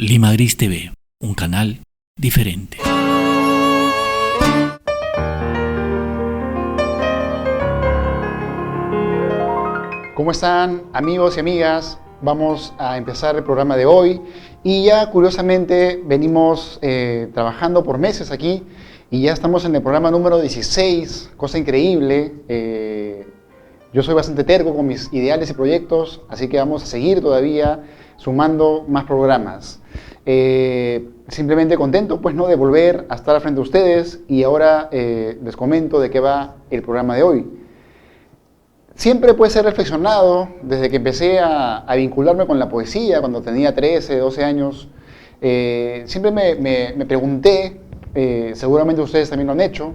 Lima Gris TV, un canal diferente. ¿Cómo están, amigos y amigas? Vamos a empezar el programa de hoy y ya curiosamente venimos trabajando por meses aquí y ya estamos en el programa número 16, cosa increíble. Yo soy bastante terco con mis ideales y proyectos, así que vamos a seguir todavía sumando más programas. Simplemente contento pues, ¿no?, de volver a estar frente a ustedes y ahora les comento de qué va el programa de hoy. Siempre puede ser reflexionado desde que empecé a vincularme con la poesía cuando tenía 13, 12 años. Siempre me pregunté, seguramente ustedes también lo han hecho,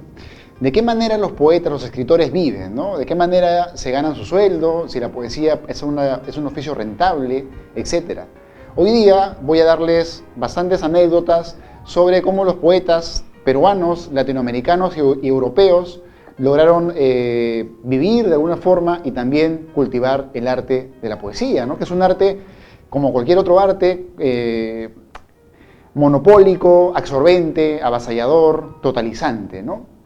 de qué manera los poetas, los escritores viven, ¿no? De qué manera se ganan su sueldo, si la poesía es un oficio rentable, etc. Hoy día voy a darles bastantes anécdotas sobre cómo los poetas peruanos, latinoamericanos y europeos lograron vivir de alguna forma y también cultivar el arte de la poesía, ¿no? Que es un arte, como cualquier otro arte, monopólico, absorbente, avasallador, totalizante, ¿no?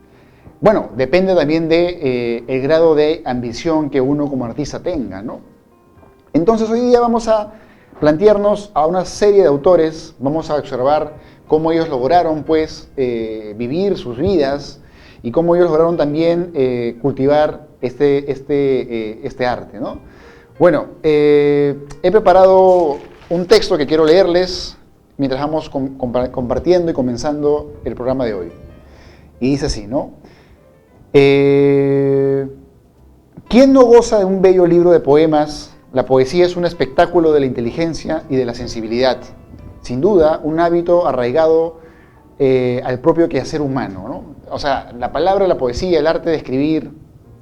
Bueno, depende también de el grado de ambición que uno como artista tenga, ¿no? Entonces hoy día vamos a plantearnos a una serie de autores, vamos a observar cómo ellos lograron pues vivir sus vidas y cómo ellos lograron también cultivar este arte, ¿no? Bueno, he preparado un texto que quiero leerles mientras vamos compartiendo y comenzando el programa de hoy. Y dice así, ¿no? ¿Quién no goza de un bello libro de poemas? La poesía es un espectáculo de la inteligencia y de la sensibilidad. Sin duda, un hábito arraigado al propio quehacer humano, ¿no? O sea, la palabra, la poesía, el arte de escribir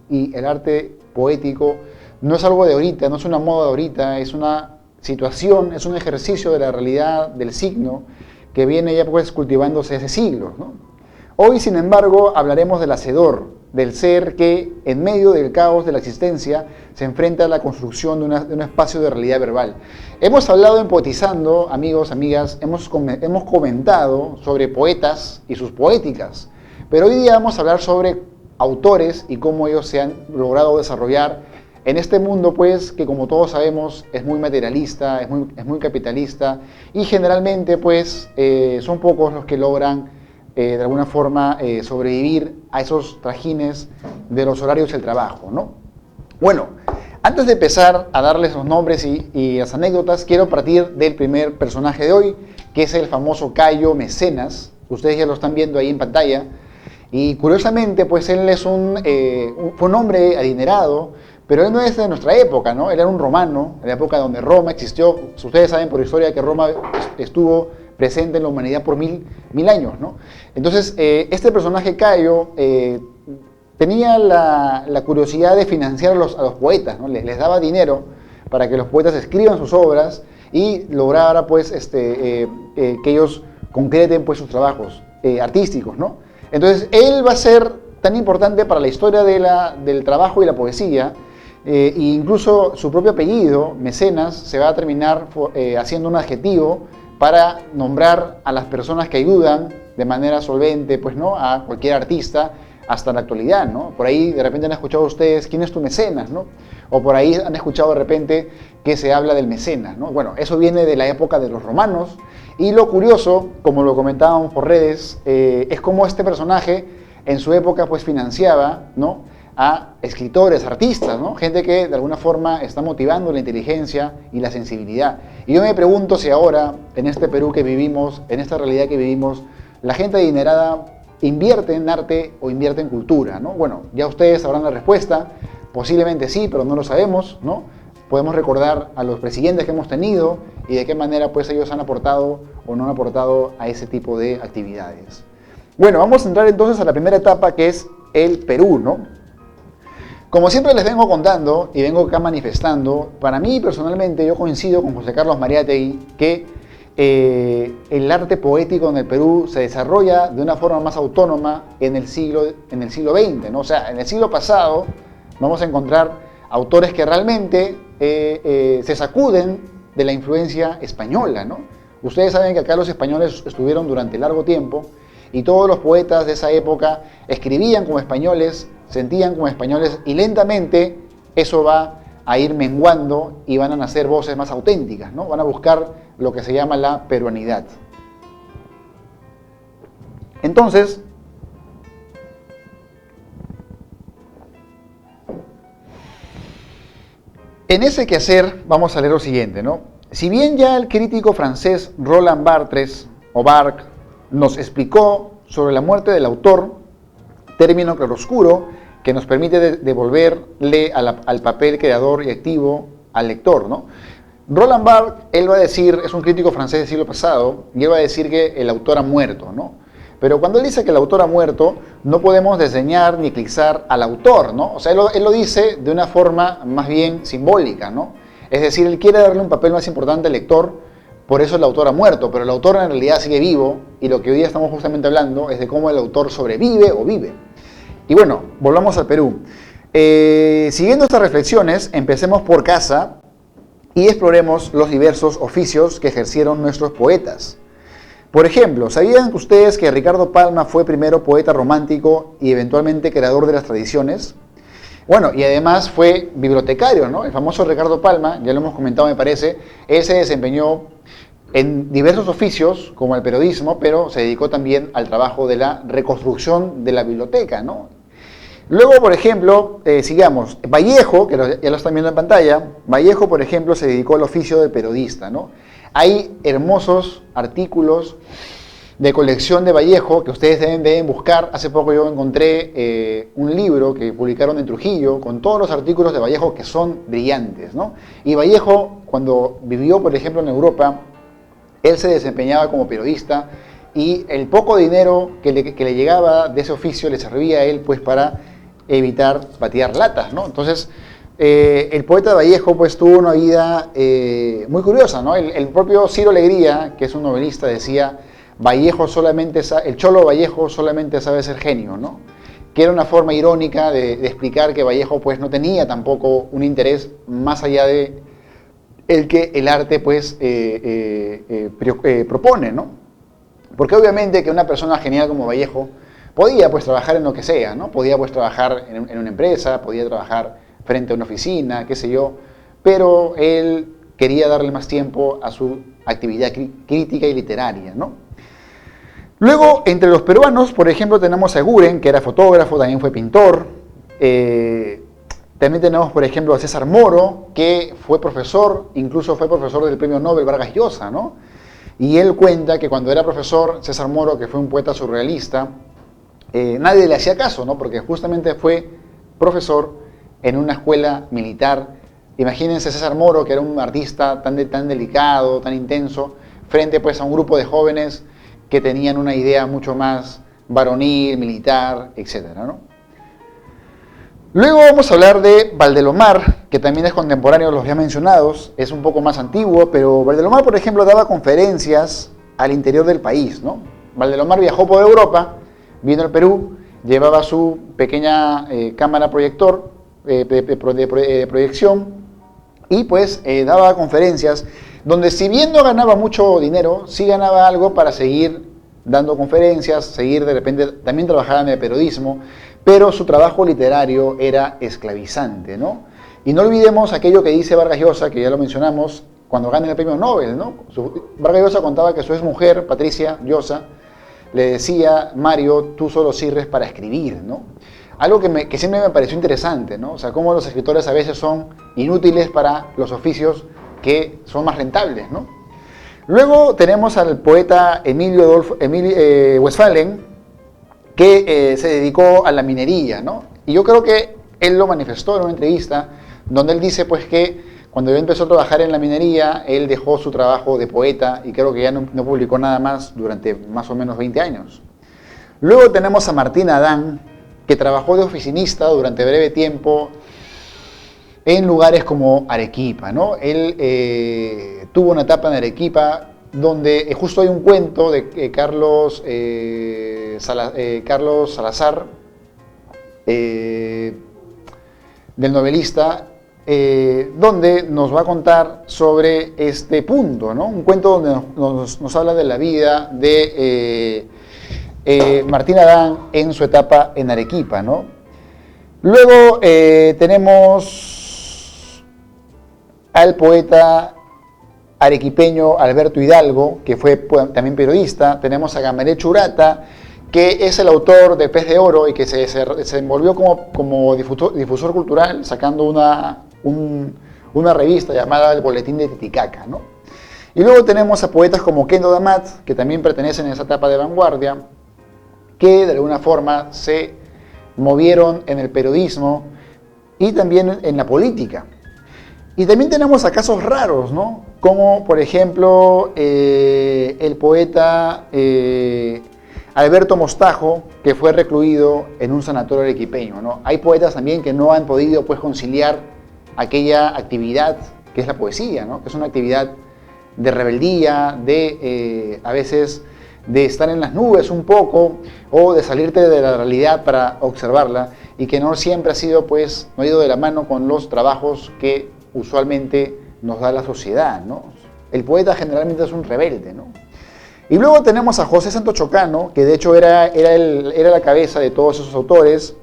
y el arte poético no es algo de ahorita, no es una moda de ahorita, es una situación, es un ejercicio de la realidad, del signo, que viene ya pues cultivándose hace siglos, ¿no? Hoy, sin embargo, hablaremos del hacedor, del ser que, en medio del caos de la existencia, se enfrenta a la construcción de un espacio de realidad verbal. Hemos hablado en Poetizando, amigos, amigas, hemos comentado sobre poetas y sus poéticas, pero hoy día vamos a hablar sobre autores y cómo ellos se han logrado desarrollar en este mundo, pues, que como todos sabemos es muy materialista, es muy capitalista y generalmente, pues, son pocos los que logran de alguna forma sobrevivir a esos trajines de los horarios del trabajo, ¿no? Bueno, antes de empezar a darles los nombres y las anécdotas, quiero partir del primer personaje de hoy, que es el famoso Cayo Mecenas. Ustedes ya lo están viendo ahí en pantalla. Y curiosamente, pues él es fue un hombre adinerado, pero él no es de nuestra época, ¿no? Él era un romano, en la época donde Roma existió. Ustedes saben por historia que Roma estuvo presente en la humanidad por mil años, ¿no? Entonces, este personaje Cayo tenía la curiosidad de financiar a los poetas, ¿no? Les daba dinero para que los poetas escriban sus obras y lograra, pues, que ellos concreten, pues, sus trabajos artísticos, ¿no? Entonces, él va a ser tan importante para la historia del trabajo y la poesía, e incluso su propio apellido, Mecenas, se va a terminar haciendo un adjetivo para nombrar a las personas que ayudan de manera solvente, pues, ¿no?, a cualquier artista hasta la actualidad, ¿no? Por ahí de repente han escuchado ustedes quién es tu mecenas, ¿no? O por ahí han escuchado de repente que se habla del mecenas, ¿no? Bueno, eso viene de la época de los romanos y lo curioso, como lo comentábamos por redes, es cómo este personaje en su época pues financiaba, ¿no?, a escritores, artistas, ¿no? Gente que de alguna forma está motivando la inteligencia y la sensibilidad. Y yo me pregunto si ahora, en este Perú que vivimos, en esta realidad que vivimos, la gente adinerada invierte en arte o invierte en cultura, ¿no? Bueno, ya ustedes sabrán la respuesta, posiblemente sí, pero no lo sabemos, ¿no? Podemos recordar a los presidentes que hemos tenido y de qué manera pues ellos han aportado o no han aportado a ese tipo de actividades. Bueno, vamos a entrar entonces a la primera etapa, que es el Perú, ¿no? Como siempre les vengo contando y vengo acá manifestando, para mí personalmente yo coincido con José Carlos Mariátegui que el arte poético en el Perú se desarrolla de una forma más autónoma en el siglo XX, ¿no? O sea, en el siglo pasado vamos a encontrar autores que realmente se sacuden de la influencia española, ¿no? Ustedes saben que acá los españoles estuvieron durante largo tiempo y todos los poetas de esa época escribían como españoles, sentían como españoles y lentamente eso va a ir menguando y van a nacer voces más auténticas, ¿no? Van a buscar lo que se llama la peruanidad. Entonces, en ese quehacer vamos a leer lo siguiente, ¿no? Si bien ya el crítico francés Roland Barthes, o Barthes, nos explicó sobre la muerte del autor, término claroscuro que nos permite devolverle al papel creador y activo al lector, ¿no? Roland Barthes, él va a decir, es un crítico francés del siglo pasado, y él va a decir que el autor ha muerto, ¿no? Pero cuando él dice que el autor ha muerto, no podemos desdeñar ni eclipsar al autor, ¿no? O sea, él lo dice de una forma más bien simbólica, ¿no? Es decir, él quiere darle un papel más importante al lector, por eso el autor ha muerto, pero el autor en realidad sigue vivo, y lo que hoy día estamos justamente hablando es de cómo el autor sobrevive o vive. Y bueno, volvamos al Perú. Siguiendo estas reflexiones, empecemos por casa y exploremos los diversos oficios que ejercieron nuestros poetas. Por ejemplo, ¿sabían ustedes que Ricardo Palma fue primero poeta romántico y eventualmente creador de las tradiciones? Bueno, y además fue bibliotecario, ¿no? El famoso Ricardo Palma, ya lo hemos comentado me parece, él se desempeñó en diversos oficios, como el periodismo, pero se dedicó también al trabajo de la reconstrucción de la biblioteca, ¿no? Luego, por ejemplo, sigamos, Vallejo, que ya lo están viendo en pantalla, Vallejo, por ejemplo, se dedicó al oficio de periodista, ¿no? Hay hermosos artículos de colección de Vallejo que ustedes deben buscar. Hace poco yo encontré un libro que publicaron en Trujillo con todos los artículos de Vallejo que son brillantes, ¿no? Y Vallejo, cuando vivió, por ejemplo, en Europa, él se desempeñaba como periodista y el poco dinero que le llegaba de ese oficio le servía a él pues para evitar patear latas, ¿no? Entonces, el poeta Vallejo pues tuvo una vida muy curiosa, ¿no? El propio Ciro Alegría, que es un novelista, decía, el cholo Vallejo solamente sabe ser genio, ¿no? Que era una forma irónica de explicar que Vallejo pues no tenía tampoco un interés más allá de el que el arte pues propone, ¿no? Porque obviamente que una persona genial como Vallejo podía pues trabajar en lo que sea, ¿no? Podía pues trabajar en una empresa, podía trabajar frente a una oficina, qué sé yo, pero él quería darle más tiempo a su actividad crítica y literaria, ¿no? Luego, entre los peruanos, por ejemplo, tenemos a Eguren, que era fotógrafo, también fue pintor. También tenemos, por ejemplo, a César Moro, que fue profesor, incluso fue profesor del premio Nobel Vargas Llosa, ¿no? Y él cuenta que cuando era profesor, César Moro, que fue un poeta surrealista, nadie le hacía caso, ¿no? Porque justamente fue profesor en una escuela militar. Imagínense César Moro, que era un artista tan delicado, tan intenso, frente pues a un grupo de jóvenes que tenían una idea mucho más varonil, militar, etcétera, ¿no? Luego vamos a hablar de Valdelomar, que también es contemporáneo de los ya mencionados, es un poco más antiguo, pero Valdelomar, por ejemplo, daba conferencias al interior del país, ¿no? Valdelomar viajó por Europa, vino al Perú, llevaba su pequeña cámara proyector, de proyección, y pues daba conferencias donde, si bien no ganaba mucho dinero, sí ganaba algo para seguir dando conferencias, seguir de repente, también trabajaba en el periodismo, pero su trabajo literario era esclavizante, ¿no? Y no olvidemos aquello que dice Vargas Llosa, que ya lo mencionamos, cuando gana el premio Nobel, ¿no? Vargas Llosa contaba que su exmujer, Patricia Llosa, le decía, Mario, tú solo sirves para escribir, ¿no? Algo que siempre me pareció interesante, ¿no? O sea, cómo los escritores a veces son inútiles para los oficios que son más rentables, ¿no? Luego tenemos al poeta Emilio Westphalen, que se dedicó a la minería, ¿no? Y yo creo que él lo manifestó en una entrevista, donde él dice pues que cuando él empezó a trabajar en la minería, él dejó su trabajo de poeta y creo que ya no publicó nada más durante más o menos 20 años. Luego tenemos a Martín Adán, que trabajó de oficinista durante breve tiempo en lugares como Arequipa, ¿no? Él tuvo una etapa en Arequipa donde justo hay un cuento de Carlos Salazar, del novelista, donde nos va a contar sobre este punto, ¿no? Un cuento donde nos habla de la vida de Martín Adán en su etapa en Arequipa, ¿no? Luego tenemos al poeta arequipeño Alberto Hidalgo, que fue también periodista. Tenemos a Gamaliel Churata, que es el autor de Pez de Oro y que se envolvió como difusor cultural, sacando una revista llamada El Boletín de Titicaca, ¿no? Y luego tenemos a poetas como Kendo Damat, que también pertenecen a esa etapa de vanguardia, que de alguna forma se movieron en el periodismo y también en la política. Y también tenemos a casos raros, ¿no? Como, por ejemplo, el poeta Alberto Mostajo, que fue recluido en un sanatorio arequipeño, ¿no? Hay poetas también que no han podido, pues, conciliar aquella actividad que es la poesía, ¿no? Que es una actividad de rebeldía, a veces de estar en las nubes un poco, o de salirte de la realidad para observarla, y que no siempre ha sido, pues, no ha ido de la mano con los trabajos que usualmente nos da la sociedad, ¿no? El poeta generalmente es un rebelde, ¿no? Y luego tenemos a José Santos Chocano, que de hecho era la cabeza de todos esos autores,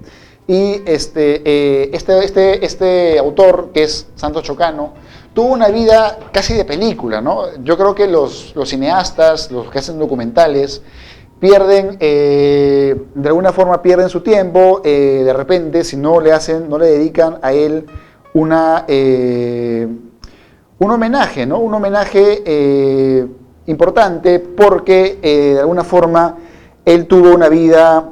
y este autor, que es Santos Chocano, tuvo una vida casi de película, ¿no? Yo creo que los cineastas, los que hacen documentales, pierden, de alguna forma pierden su tiempo, de repente, si no le dedican a él un homenaje, ¿no? Un homenaje importante, porque de alguna forma él tuvo una vida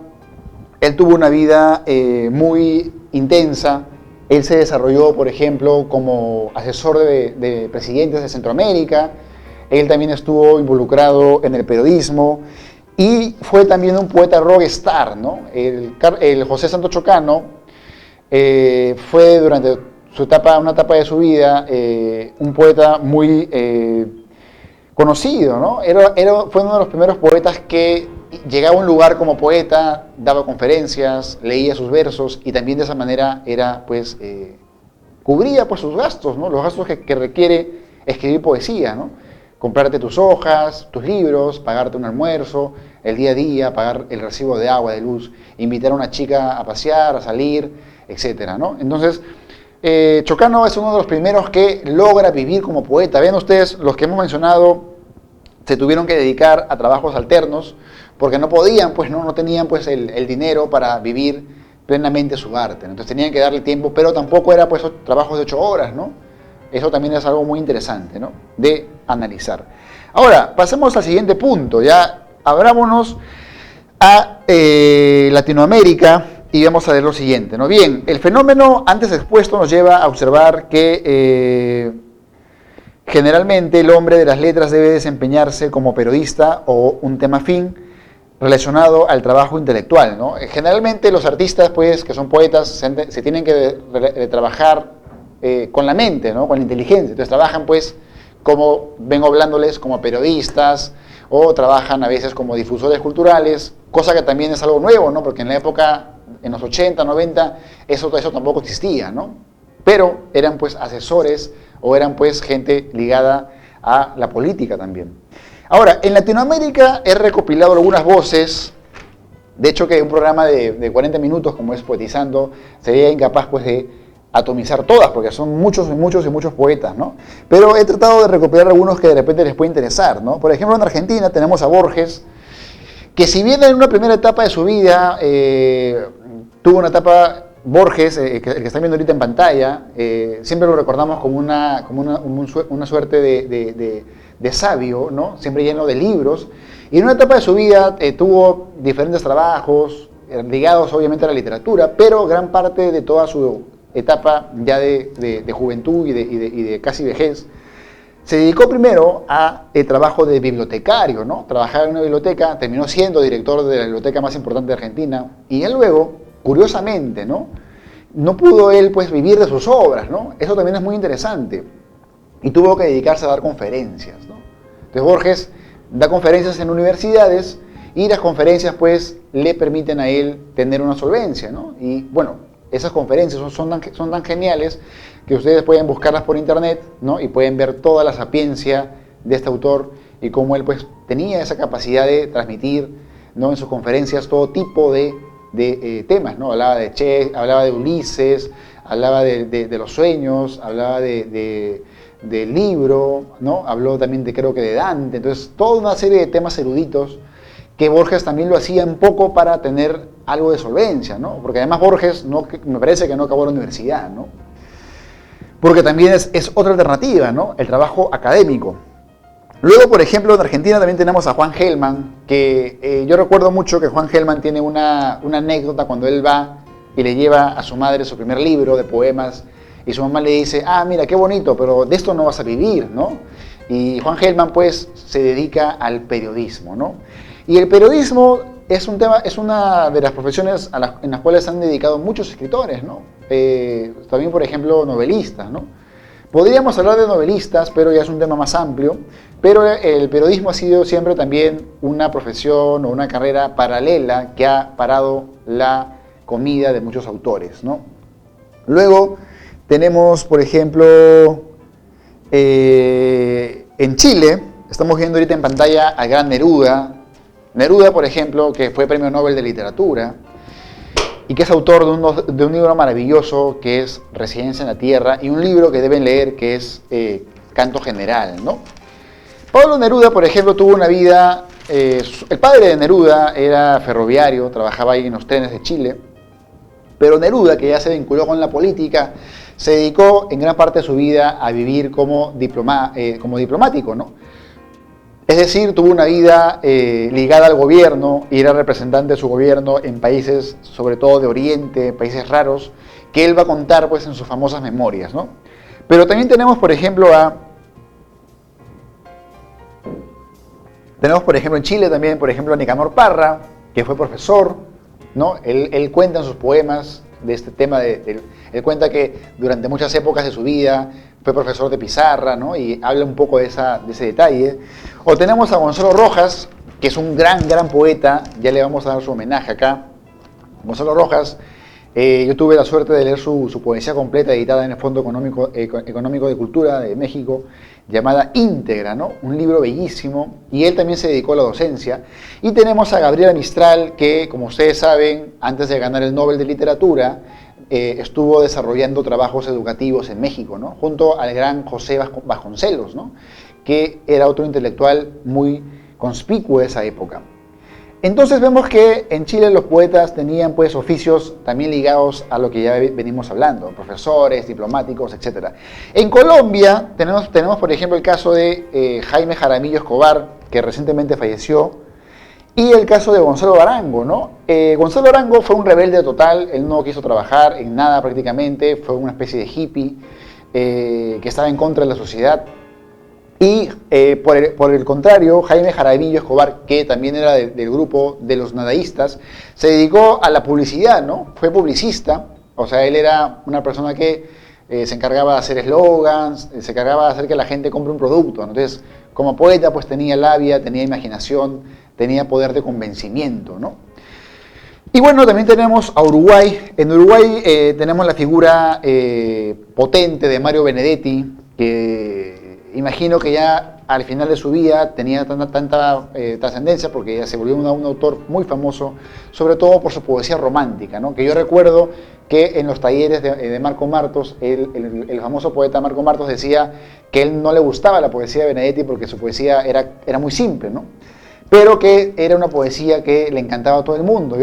muy intensa. Él se desarrolló, por ejemplo, como asesor de presidentes de Centroamérica. Él también estuvo involucrado en el periodismo y fue también un poeta rockstar, ¿no? El José Santos Chocano fue durante una etapa de su vida un poeta muy conocido, ¿no? Fue uno de los primeros poetas que llegaba a un lugar como poeta, daba conferencias, leía sus versos y también de esa manera cubría, pues, sus gastos, ¿no? Los gastos que requiere escribir poesía, ¿no? Comprarte tus hojas, tus libros, pagarte un almuerzo, el día a día, pagar el recibo de agua, de luz, invitar a una chica a pasear, a salir, etcétera, ¿no? Entonces, Chocano es uno de los primeros que logra vivir como poeta. Vean ustedes, los que hemos mencionado se tuvieron que dedicar a trabajos alternos porque no podían, pues no tenían, pues, el dinero para vivir plenamente su arte, ¿no? Entonces tenían que darle tiempo, pero tampoco era, pues, trabajos de 8 horas, ¿no? Eso también es algo muy interesante, ¿no?, de analizar. Ahora, pasemos al siguiente punto. Ya abrámonos a Latinoamérica y vamos a ver lo siguiente, ¿no? Bien, el fenómeno antes expuesto nos lleva a observar que generalmente el hombre de las letras debe desempeñarse como periodista o un tema afín relacionado al trabajo intelectual, ¿no? Generalmente los artistas, pues, que son poetas, se tienen que trabajar con la mente, ¿no?, con la inteligencia. Entonces trabajan, pues, como vengo hablándoles, como periodistas, o trabajan a veces como difusores culturales, cosa que también es algo nuevo, ¿no?, porque en la época, en los 80, 90, eso tampoco existía, ¿no? Pero eran, pues, asesores o eran, pues, gente ligada a la política también. Ahora, en Latinoamérica he recopilado algunas voces. De hecho, que un programa de 40 minutos, como es Poetizando, sería incapaz, pues, de atomizar todas, porque son muchos poetas, ¿no? Pero he tratado de recopilar algunos que de repente les puede interesar, ¿no? Por ejemplo, en Argentina tenemos a Borges, que si bien en una primera etapa de su vida tuvo una etapa... Borges, el que están viendo ahorita en pantalla, siempre lo recordamos como una suerte de sabio, ¿no?, siempre lleno de libros, y en una etapa de su vida tuvo diferentes trabajos ligados obviamente a la literatura, pero gran parte de toda su etapa ya de juventud y de casi vejez se dedicó primero a el trabajo de bibliotecario, ¿no? Trabajaba en una biblioteca, terminó siendo director de la biblioteca más importante de Argentina, y él luego, curiosamente, ¿no pudo él, pues, vivir de sus obras, ¿no? Eso también es muy interesante. Y tuvo que dedicarse a dar conferencias, ¿no? Entonces Borges da conferencias en universidades y las conferencias, pues, le permiten a él tener una solvencia, ¿no? Y bueno, Esas conferencias son tan geniales que ustedes pueden buscarlas por internet, ¿no? Y pueden ver toda la sapiencia de este autor y cómo él pues tenía esa capacidad de transmitir, ¿no? En sus conferencias todo tipo de temas, ¿no? Hablaba de Che, hablaba de Ulises, hablaba de los sueños, hablaba del libro, ¿no? Habló también creo que de Dante. Entonces toda una serie de temas eruditos que Borges también lo hacía un poco para tener algo de solvencia, ¿no? Porque además Borges me parece que no acabó la universidad, ¿no? Porque también es otra alternativa, ¿no? El trabajo académico. Luego, por ejemplo, en Argentina también tenemos a Juan Gelman, que yo recuerdo mucho que Juan Gelman tiene una anécdota cuando él va y le lleva a su madre su primer libro de poemas, y su mamá le dice, mira, qué bonito, pero de esto no vas a vivir, ¿no? Y Juan Gelman, pues, se dedica al periodismo, ¿no? Y el periodismo es una de las profesiones en las cuales han dedicado muchos escritores, ¿no? También, por ejemplo, novelistas, ¿no? Podríamos hablar de novelistas, pero ya es un tema más amplio, pero el periodismo ha sido siempre también una profesión o una carrera paralela que ha parado la comida de muchos autores, ¿no? Luego tenemos, por ejemplo, en Chile, estamos viendo ahorita en pantalla al gran Neruda. Neruda, por ejemplo, que fue Premio Nobel de Literatura y que es autor de un libro maravilloso que es Residencia en la Tierra y un libro que deben leer que es Canto General, ¿no? Pablo Neruda, por ejemplo, tuvo una vida... el padre de Neruda era ferroviario, trabajaba ahí en los trenes de Chile, pero Neruda, que ya se vinculó con la política, se dedicó en gran parte de su vida a vivir como diplomático, ¿no? Es decir, tuvo una vida ligada al gobierno y era representante de su gobierno en países, sobre todo de Oriente, países raros, que él va a contar pues, en sus famosas memorias, ¿no? Pero también tenemos, por ejemplo, en Chile también, por ejemplo, a Nicanor Parra, que fue profesor, ¿no? Él cuenta en sus poemas de este tema, él cuenta que durante muchas épocas de su vida fue profesor de pizarra, ¿no? Y habla un poco de ese detalle. O tenemos a Gonzalo Rojas, que es un gran poeta, ya le vamos a dar su homenaje acá. Gonzalo Rojas, yo tuve la suerte de leer su poesía completa editada en el Fondo Económico de Cultura de México, llamada Íntegra, ¿no? Un libro bellísimo, y él también se dedicó a la docencia. Y tenemos a Gabriela Mistral, que, como ustedes saben, antes de ganar el Nobel de Literatura, estuvo desarrollando trabajos educativos en México, ¿no? Junto al gran José Vasconcelos, ¿no? Que era otro intelectual muy conspicuo de esa época. Entonces vemos que en Chile los poetas tenían pues oficios también ligados a lo que ya venimos hablando, profesores, diplomáticos, etc. En Colombia tenemos por ejemplo el caso de Jaime Jaramillo Escobar, que recientemente falleció, y el caso de Gonzalo Arango, ¿no? Gonzalo Arango fue un rebelde total, él no quiso trabajar en nada prácticamente, fue una especie de hippie que estaba en contra de la sociedad. Y por el contrario, Jaime Jaramillo Escobar, que también era del grupo de los nadaístas, se dedicó a la publicidad, ¿no? Fue publicista, o sea, él era una persona que se encargaba de hacer eslogans, se encargaba de hacer que la gente compre un producto, ¿no? Entonces, como poeta, pues tenía labia, tenía imaginación, tenía poder de convencimiento, ¿no? Y bueno, también tenemos a Uruguay. En Uruguay tenemos la figura potente de Mario Benedetti, que imagino que ya al final de su vida tenía tanta trascendencia porque ya se volvió un autor muy famoso, sobre todo por su poesía romántica, ¿no? Que yo recuerdo que en los talleres de Marco Martos, el famoso poeta Marco Martos decía que él no le gustaba la poesía de Benedetti porque su poesía era muy simple, ¿no? Pero que era una poesía que le encantaba a todo el mundo.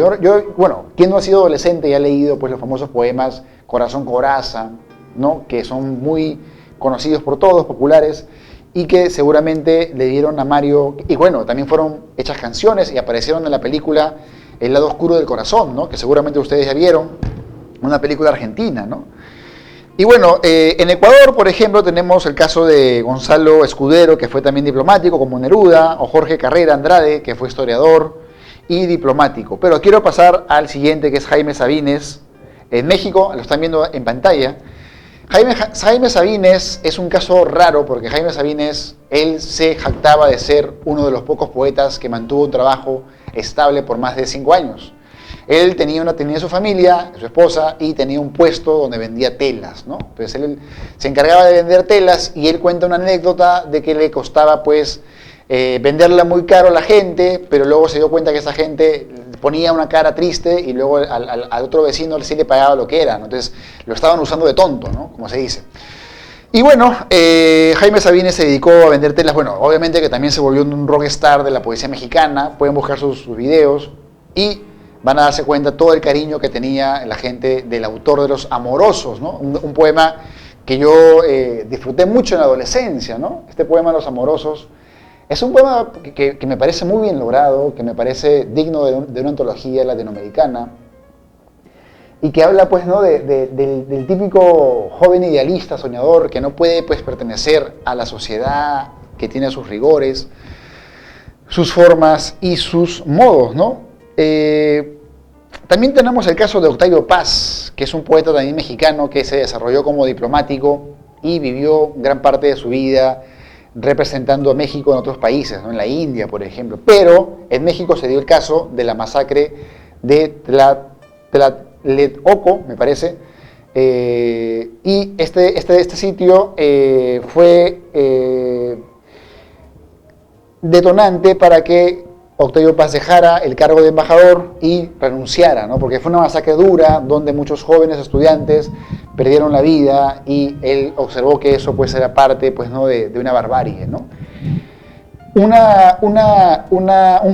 Bueno, quien no ha sido adolescente y ha leído pues, los famosos poemas Corazón Coraza, ¿no? Que son muy conocidos por todos, populares, y que seguramente le dieron a Mario, y bueno, también fueron hechas canciones y aparecieron en la película El lado oscuro del corazón, ¿no? Que seguramente ustedes ya vieron, una película argentina, ¿no? Y bueno, en Ecuador, por ejemplo, tenemos el caso de Gonzalo Escudero, que fue también diplomático, como Neruda, o Jorge Carrera Andrade, que fue historiador y diplomático. Pero quiero pasar al siguiente, que es Jaime Sabines. En México, lo están viendo en pantalla. Jaime Sabines es un caso raro porque Jaime Sabines, él se jactaba de ser uno de los pocos poetas que mantuvo un trabajo estable por más de 5 años. Él tenía su familia, su esposa, y tenía un puesto donde vendía telas, ¿no? Entonces él se encargaba de vender telas y él cuenta una anécdota de que le costaba pues venderla muy caro a la gente, pero luego se dio cuenta que esa gente ponía una cara triste y luego al otro vecino sí le pagaba lo que era, ¿no? Entonces lo estaban usando de tonto, ¿no? Como se dice. Y bueno, Jaime Sabines se dedicó a vender telas, bueno, obviamente que también se volvió un rockstar de la poesía mexicana, pueden buscar sus videos y van a darse cuenta todo el cariño que tenía la gente del autor de Los Amorosos, ¿no? Un poema que yo disfruté mucho en la adolescencia, ¿no? Este poema Los Amorosos es un poema que me parece muy bien logrado, que me parece digno de una antología latinoamericana y que habla pues, ¿no? del típico joven idealista, soñador, que no puede pues, pertenecer a la sociedad que tiene sus rigores, sus formas y sus modos, ¿no? También tenemos el caso de Octavio Paz, que es un poeta también mexicano que se desarrolló como diplomático y vivió gran parte de su vida representando a México en otros países, ¿no? En la India, por ejemplo. Pero en México se dio el caso de la masacre de Tlatelolco, me parece, y este sitio fue detonante para que Octavio Paz dejara el cargo de embajador y renunciara, ¿no? Porque fue una masacre dura donde muchos jóvenes estudiantes perdieron la vida y él observó que eso pues era parte pues, ¿no? de una barbarie, ¿no? Un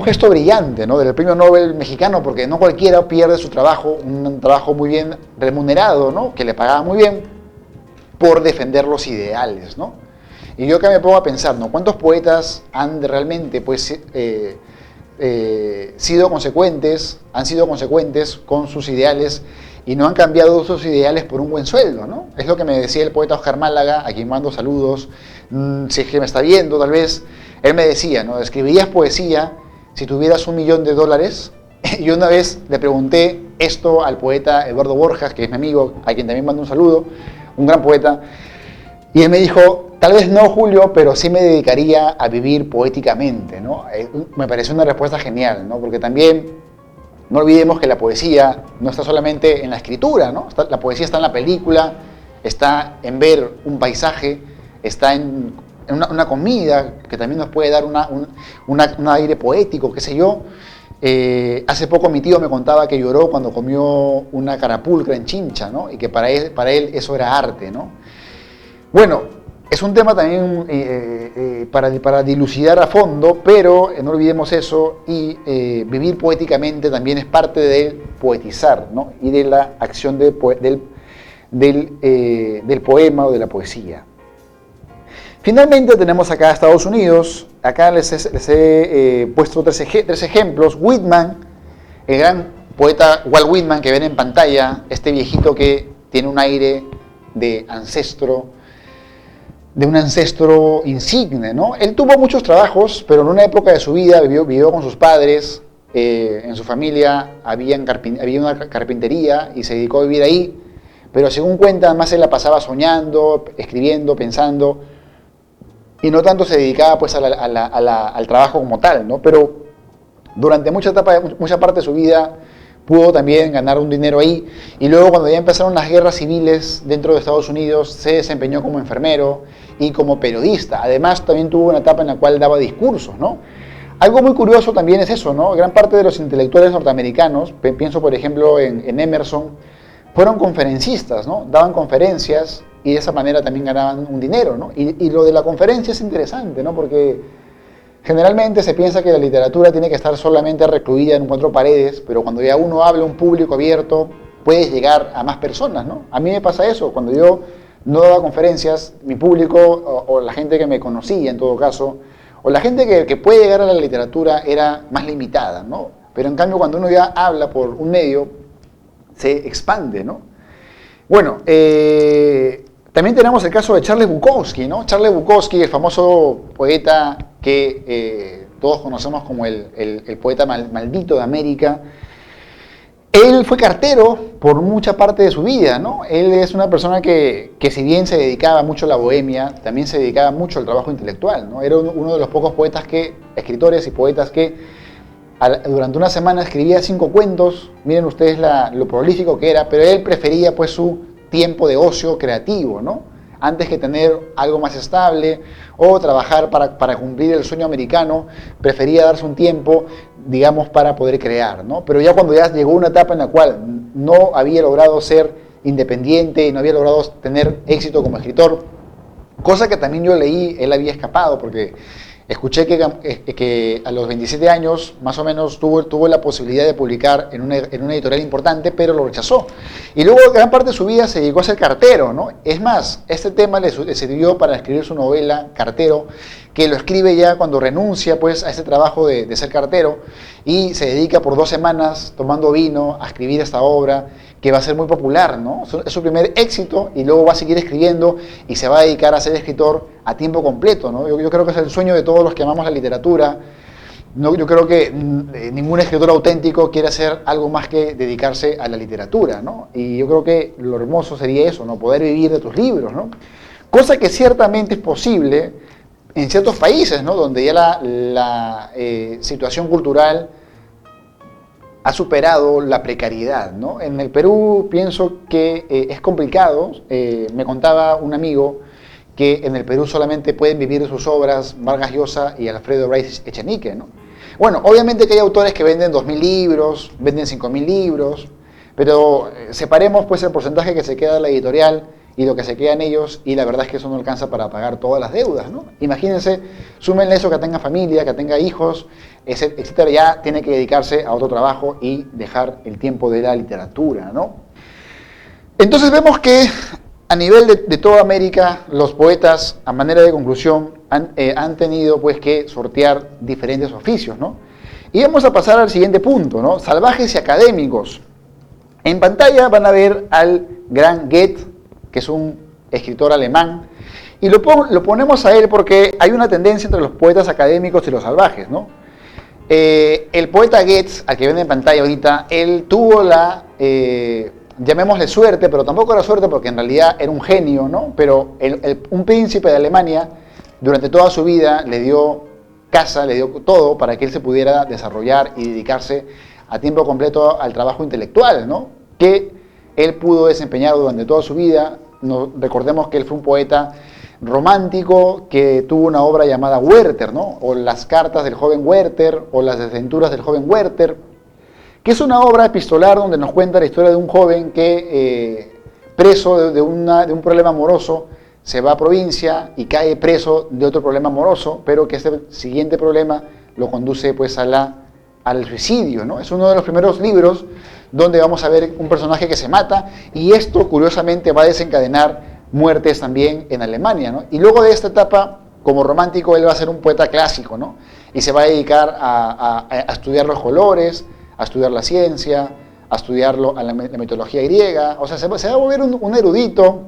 gesto brillante, ¿no? Del premio Nobel mexicano, porque no cualquiera pierde su trabajo, un trabajo muy bien remunerado, ¿no? Que le pagaba muy bien por defender los ideales, ¿no? Y yo acá me pongo a pensar, ¿no? ¿Cuántos poetas han realmente pues, sido consecuentes con sus ideales y no han cambiado sus ideales por un buen sueldo, ¿no? Es lo que me decía el poeta Oscar Málaga, a quien mando saludos, si es que me está viendo tal vez. Él me decía, ¿no? ¿Escribirías poesía si tuvieras $1.000.000? Y una vez le pregunté esto al poeta Eduardo Borjas, que es mi amigo, a quien también mando un saludo, un gran poeta, y él me dijo, tal vez no, Julio, pero sí me dedicaría a vivir poéticamente, ¿no? Me pareció una respuesta genial, ¿no? Porque también no olvidemos que la poesía no está solamente en la escritura, ¿no? La poesía está en la película, está en ver un paisaje, está en una comida que también nos puede dar un aire poético, qué sé yo. Hace poco mi tío me contaba que lloró cuando comió una carapulcra en Chincha, ¿no? Y que para él eso era arte, ¿no? Bueno, es un tema también para dilucidar a fondo, pero no olvidemos eso y vivir poéticamente también es parte del poetizar, ¿no? Y de la acción del poema o de la poesía. Finalmente tenemos acá a Estados Unidos, acá les he puesto tres ejemplos. Whitman, el gran poeta Walt Whitman que ven en pantalla, este viejito que tiene un aire de un ancestro insigne, ¿no? Él tuvo muchos trabajos, pero en una época de su vida vivió con sus padres, en su familia había una carpintería y se dedicó a vivir ahí, pero según cuenta, más se la pasaba soñando, escribiendo, pensando, y no tanto se dedicaba pues al trabajo como tal, ¿no? Pero durante mucha parte de su vida pudo también ganar un dinero ahí, y luego cuando ya empezaron las guerras civiles dentro de Estados Unidos, se desempeñó como enfermero y como periodista. Además también tuvo una etapa en la cual daba discursos, ¿no? Algo muy curioso también es eso, ¿no? Gran parte de los intelectuales norteamericanos, pienso por ejemplo en Emerson, fueron conferencistas, ¿no? Daban conferencias y de esa manera también ganaban un dinero, ¿no? Y lo de la conferencia es interesante, ¿no? Porque generalmente se piensa que la literatura tiene que estar solamente recluida en 4 paredes, pero cuando ya uno habla a un público abierto, puedes llegar a más personas, ¿no? A mí me pasa eso, cuando yo no daba conferencias, mi público o la gente que me conocía en todo caso, o la gente que puede llegar a la literatura era más limitada, ¿no? Pero en cambio cuando uno ya habla por un medio, se expande, ¿no? Bueno, también tenemos el caso de Charles Bukowski, ¿no? Charles Bukowski, el famoso poeta que todos conocemos como el poeta maldito de América. Él fue cartero por mucha parte de su vida, ¿no? Él es una persona que si bien se dedicaba mucho a la bohemia, también se dedicaba mucho al trabajo intelectual, ¿no? Era uno de los pocos escritores y poetas que durante una semana escribía 5 cuentos, miren ustedes lo prolífico que era, pero él prefería pues su tiempo de ocio creativo, ¿no? Antes que tener algo más estable o trabajar para cumplir el sueño americano, prefería darse un tiempo, digamos, para poder crear, ¿no? Pero ya cuando ya llegó una etapa en la cual no había logrado ser independiente, no había logrado tener éxito como escritor, cosa que también yo leí, él había escapado, porque escuché que a los 27 años, más o menos, tuvo la posibilidad de publicar en una editorial importante, pero lo rechazó. Y luego, gran parte de su vida se dedicó a ser cartero, ¿no? Es más, este tema le sirvió para escribir su novela, Cartero, que lo escribe ya cuando renuncia pues, a ese trabajo de ser cartero y se dedica por 2 semanas tomando vino a escribir esta obra, que va a ser muy popular, ¿no? Es su primer éxito y luego va a seguir escribiendo y se va a dedicar a ser escritor a tiempo completo, ¿no? Yo creo que es el sueño de todos los que amamos la literatura. No, yo creo que ningún escritor auténtico quiere hacer algo más que dedicarse a la literatura, ¿no? Y yo creo que lo hermoso sería eso, ¿no? Poder vivir de tus libros, ¿no? Cosa que ciertamente es posible en ciertos países, ¿no? Donde ya la situación cultural ha superado la precariedad, ¿no? En el Perú pienso que es complicado. Me contaba un amigo que en el Perú solamente pueden vivir de sus obras Vargas Llosa y Alfredo Bryce Echenique, ¿no? Bueno, obviamente que hay autores que venden 2.000 libros, venden 5.000 libros, pero separemos pues el porcentaje que se queda de la editorial y lo que se queda en ellos, y la verdad es que eso no alcanza para pagar todas las deudas, ¿no? Imagínense, súmenle eso, que tenga familia, que tenga hijos, etcétera, ya tiene que dedicarse a otro trabajo y dejar el tiempo de la literatura, ¿no? Entonces vemos que a nivel de toda América, los poetas, a manera de conclusión, han tenido pues que sortear diferentes oficios, ¿no? Y vamos a pasar al siguiente punto, ¿no? Salvajes y académicos. En pantalla van a ver al gran Goethe, que es un escritor alemán, y lo ponemos a él porque hay una tendencia entre los poetas académicos y los salvajes, ¿no? El poeta Goethe, al que ven en pantalla ahorita, él tuvo llamémosle suerte, pero tampoco era suerte porque en realidad era un genio, ¿no? Pero un príncipe de Alemania, durante toda su vida, le dio casa, le dio todo para que él se pudiera desarrollar y dedicarse a tiempo completo al trabajo intelectual, ¿no? Que él pudo desempeñar durante toda su vida. Recordemos que él fue un poeta romántico que tuvo una obra llamada Werther, ¿no? O Las cartas del joven Werther, o Las desventuras del joven Werther, que es una obra epistolar donde nos cuenta la historia de un joven que, preso de un problema amoroso, se va a provincia y cae preso de otro problema amoroso, pero que este siguiente problema lo conduce pues al suicidio, ¿no? Es uno de los primeros libros donde vamos a ver un personaje que se mata, y esto curiosamente va a desencadenar muertes también en Alemania, ¿no? Y luego de esta etapa, como romántico, él va a ser un poeta clásico, ¿no? Y se va a dedicar a estudiar los colores, a estudiar la ciencia, a estudiar la mitología griega, o sea, se va a volver un erudito.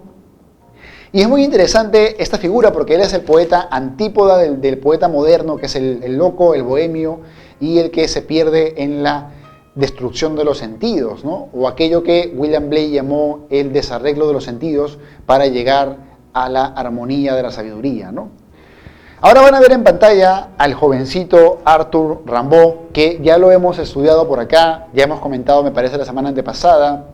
Y es muy interesante esta figura porque él es el poeta antípoda del poeta moderno, que es el loco, el bohemio, y el que se pierde en la destrucción de los sentidos, ¿no? O aquello que William Blake llamó el desarreglo de los sentidos para llegar a la armonía de la sabiduría, ¿no? Ahora van a ver en pantalla al jovencito Arthur Rimbaud, que ya lo hemos estudiado por acá, ya hemos comentado, me parece, la semana antepasada.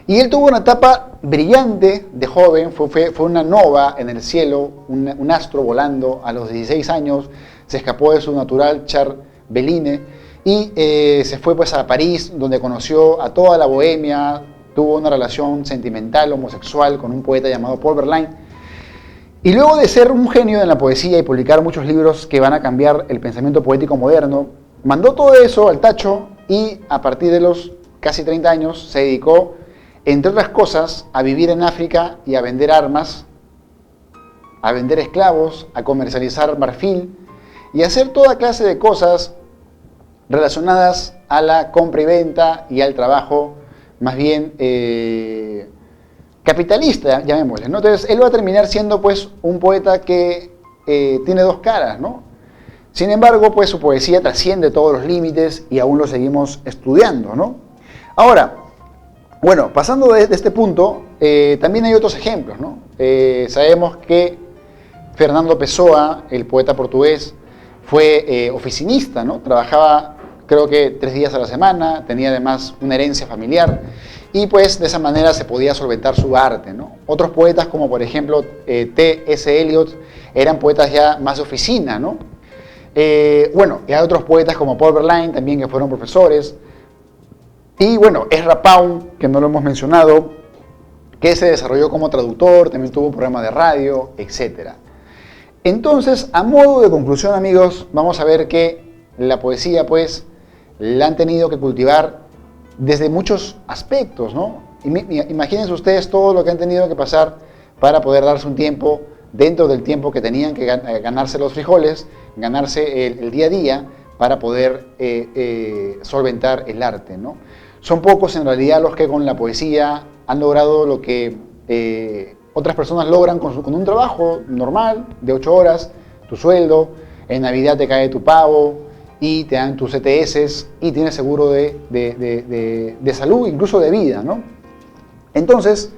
Y él tuvo una etapa brillante de joven, fue una nova en el cielo, un astro volando a los 16 años, se escapó de su natural Charbeline y se fue pues a París, donde conoció a toda la bohemia, tuvo una relación sentimental, homosexual, con un poeta llamado Paul Verlaine. Y luego de ser un genio en la poesía y publicar muchos libros que van a cambiar el pensamiento poético moderno, mandó todo eso al tacho y a partir de los casi 30 años se dedicó, entre otras cosas, a vivir en África y a vender armas, a vender esclavos, a comercializar marfil y a hacer toda clase de cosas relacionadas a la compra y venta y al trabajo más bien capitalista, llamémosle, ¿no? Entonces él va a terminar siendo pues un poeta que tiene dos caras, ¿no? Sin embargo, pues su poesía trasciende todos los límites y aún lo seguimos estudiando, ¿no? Ahora, bueno, pasando de este punto, también hay otros ejemplos, ¿no? Sabemos que Fernando Pessoa, el poeta portugués, fue oficinista, ¿no? Trabajaba creo que 3 días a la semana, tenía además una herencia familiar y pues de esa manera se podía solventar su arte, ¿no? Otros poetas como por ejemplo T.S. Eliot eran poetas ya más de oficina, ¿no? Bueno, y hay otros poetas como Paul Verlaine también que fueron profesores. Y bueno, Ezra Pound, que no lo hemos mencionado, que se desarrolló como traductor, también tuvo un programa de radio, etc. Entonces, a modo de conclusión, amigos, vamos a ver que la poesía, pues, la han tenido que cultivar desde muchos aspectos, ¿no? Imagínense ustedes todo lo que han tenido que pasar para poder darse un tiempo dentro del tiempo que tenían que ganarse los frijoles, ganarse el día a día para poder solventar el arte, ¿no? Son pocos en realidad los que con la poesía han logrado lo que otras personas logran con un trabajo normal de 8 horas, tu sueldo, en Navidad te cae tu pavo y te dan tus ETS y tienes seguro de salud, incluso de vida, ¿no? Entonces,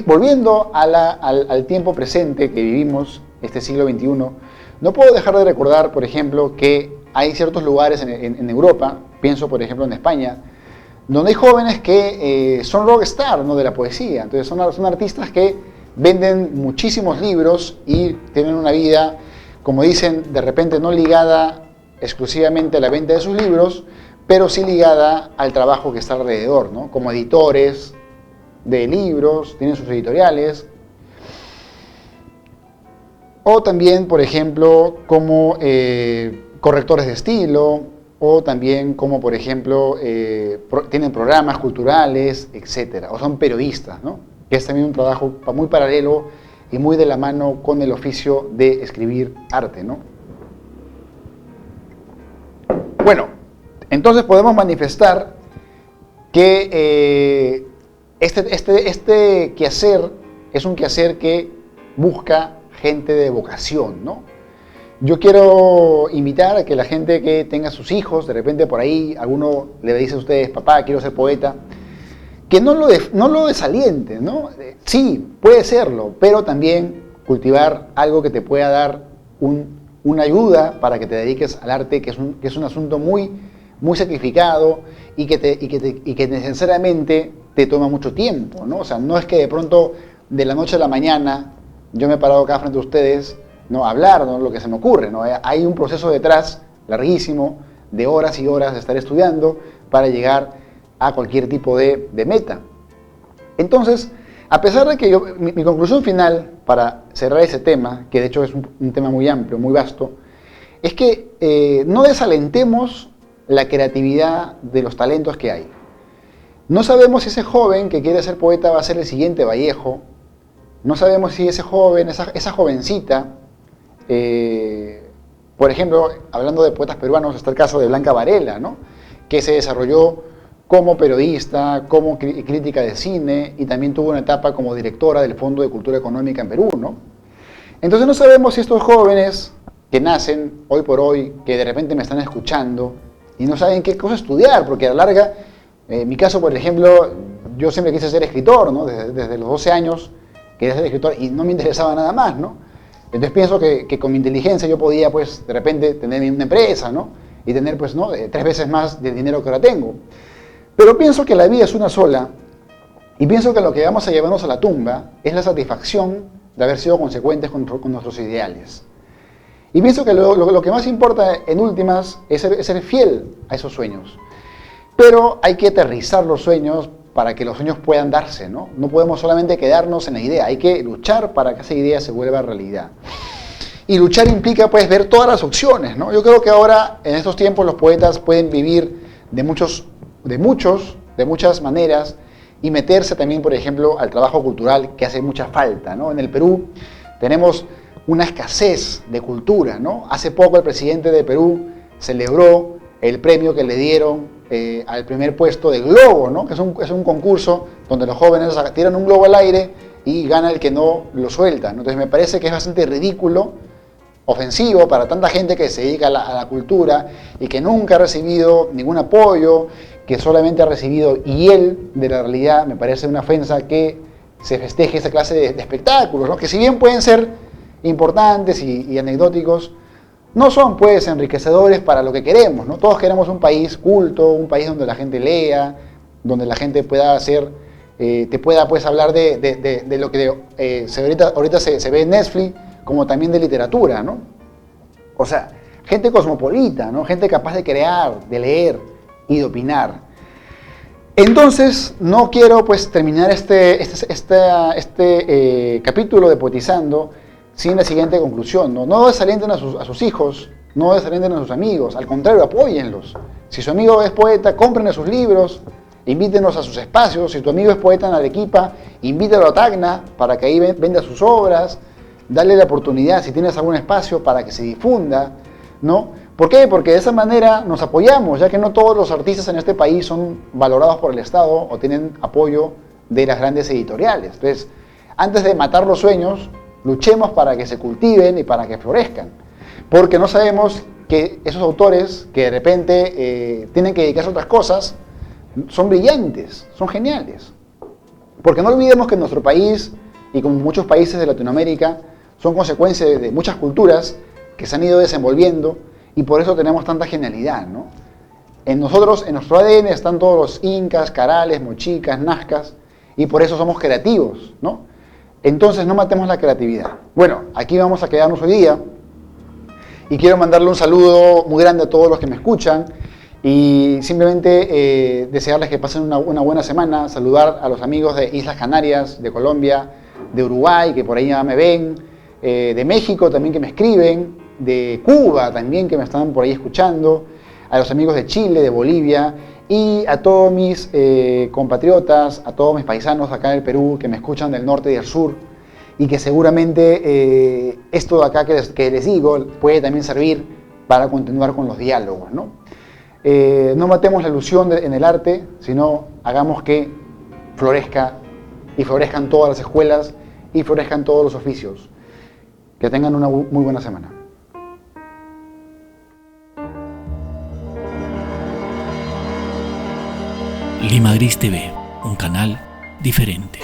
volviendo al tiempo presente que vivimos, este siglo XXI, no puedo dejar de recordar, por ejemplo, que hay ciertos lugares en Europa, pienso por ejemplo en España, donde hay jóvenes que son rockstar, ¿no?, de la poesía. Entonces son artistas que venden muchísimos libros y tienen una vida, como dicen, de repente no ligada exclusivamente a la venta de sus libros, pero sí ligada al trabajo que está alrededor, ¿no? Como editores de libros, tienen sus editoriales, o también, por ejemplo, como correctores de estilo, o también como, por ejemplo, tienen programas culturales, etc. O son periodistas, ¿no? Que es también un trabajo muy paralelo y muy de la mano con el oficio de escribir arte, ¿no? Bueno, entonces podemos manifestar que este quehacer es un quehacer que busca gente de vocación, ¿no? Yo quiero invitar a que la gente que tenga sus hijos, de repente por ahí alguno le dice a ustedes, papá, quiero ser poeta, que no lo desalienten, ¿no? Sí, puede serlo, pero también cultivar algo que te pueda dar una ayuda para que te dediques al arte, que es un asunto muy sacrificado y que necesariamente te toma mucho tiempo, ¿no? O sea, no es que de pronto de la noche a la mañana yo me he parado acá frente a ustedes, ¿no?, a hablar, ¿no?, lo que se me ocurre, ¿no? Hay un proceso detrás larguísimo de horas y horas de estar estudiando para llegar a cualquier tipo de meta. Entonces, a pesar de que mi conclusión final para cerrar ese tema, que de hecho es un tema muy amplio, muy vasto, es que no desalentemos la creatividad de los talentos que hay. No sabemos si ese joven que quiere ser poeta va a ser el siguiente Vallejo. No sabemos si ese joven, esa jovencita, por ejemplo, hablando de poetas peruanos, está el caso de Blanca Varela, ¿no?, que se desarrolló como periodista, como crítica de cine y también tuvo una etapa como directora del Fondo de Cultura Económica en Perú, ¿no? Entonces no sabemos si estos jóvenes que nacen hoy por hoy, que de repente me están escuchando y no saben qué cosa estudiar, porque a la larga, en mi caso, por ejemplo, yo siempre quise ser escritor, ¿no? Desde los 12 años quería ser escritor y no me interesaba nada más, ¿no? Entonces pienso que con mi inteligencia yo podía, pues, de repente tener una empresa, ¿no? Y tener, pues, ¿no?, 3 veces más del dinero que ahora tengo. Pero pienso que la vida es una sola y pienso que lo que vamos a llevarnos a la tumba es la satisfacción de haber sido consecuentes con nuestros ideales. Y pienso que lo que más importa en últimas es ser fiel a esos sueños. Pero hay que aterrizar los sueños para que los sueños puedan darse, ¿no? No podemos solamente quedarnos en la idea, hay que luchar para que esa idea se vuelva realidad. Y luchar implica, pues, ver todas las opciones, ¿no? Yo creo que ahora, en estos tiempos, los poetas pueden vivir de muchas maneras y meterse también, por ejemplo, al trabajo cultural que hace mucha falta, ¿no? En el Perú tenemos una escasez de cultura, ¿no? Hace poco el presidente de Perú celebró el premio que le dieron al primer puesto del Globo, ¿no? Que es un concurso donde los jóvenes tiran un globo al aire y gana el que no lo suelta, ¿no? Entonces me parece que es bastante ridículo, ofensivo para tanta gente que se dedica a la cultura y que nunca ha recibido ningún apoyo, que solamente ha recibido hiel de la realidad. Me parece una ofensa que se festeje esa clase de espectáculos, ¿no? Que si bien pueden ser importantes y anecdóticos, no son pues enriquecedores para lo que queremos, ¿no? Todos queremos un país culto, un país donde la gente lea, donde la gente pueda hacer, te pueda pues hablar de lo que ahorita se ve en Netflix, como también de literatura, ¿no? O sea, gente cosmopolita, ¿no? Gente capaz de crear, de leer y de opinar. Entonces, no quiero pues terminar este capítulo de Poetizando sin la siguiente conclusión, ¿no? No desalienten a sus hijos, no desalienten a sus amigos, al contrario, apóyenlos. Si su amigo es poeta, cómprenle sus libros, invítenos a sus espacios. Si tu amigo es poeta en Arequipa, invítalo a Tacna para que ahí venda sus obras, dale la oportunidad, si tienes algún espacio, para que se difunda, ¿no? ¿Por qué? Porque de esa manera nos apoyamos, ya que no todos los artistas en este país son valorados por el Estado o tienen apoyo de las grandes editoriales. Entonces, antes de matar los sueños, luchemos para que se cultiven y para que florezcan. Porque no sabemos que esos autores que de repente tienen que dedicarse a otras cosas, son brillantes, son geniales. Porque no olvidemos que nuestro país, y como muchos países de Latinoamérica, son consecuencia de muchas culturas que se han ido desenvolviendo, y por eso tenemos tanta genialidad, ¿no? En nosotros, en nuestro ADN están todos los incas, carales, mochicas, nazcas, y por eso somos creativos, ¿no? Entonces no matemos la creatividad. Bueno, aquí vamos a quedarnos hoy día, y quiero mandarle un saludo muy grande a todos los que me escuchan, y simplemente desearles que pasen una buena semana, saludar a los amigos de Islas Canarias, de Colombia, de Uruguay, que por ahí ya me ven, de México también que me escriben, de Cuba también que me están por ahí escuchando, a los amigos de Chile, de Bolivia, y a todos mis compatriotas, a todos mis paisanos acá en el Perú que me escuchan del norte y del sur, y que seguramente esto de acá que les digo puede también servir para continuar con los diálogos, ¿no? No matemos la ilusión en el arte, sino hagamos que florezca y florezcan todas las escuelas y florezcan todos los oficios. Que tengan una muy buena semana. Lima Gris TV, un canal diferente.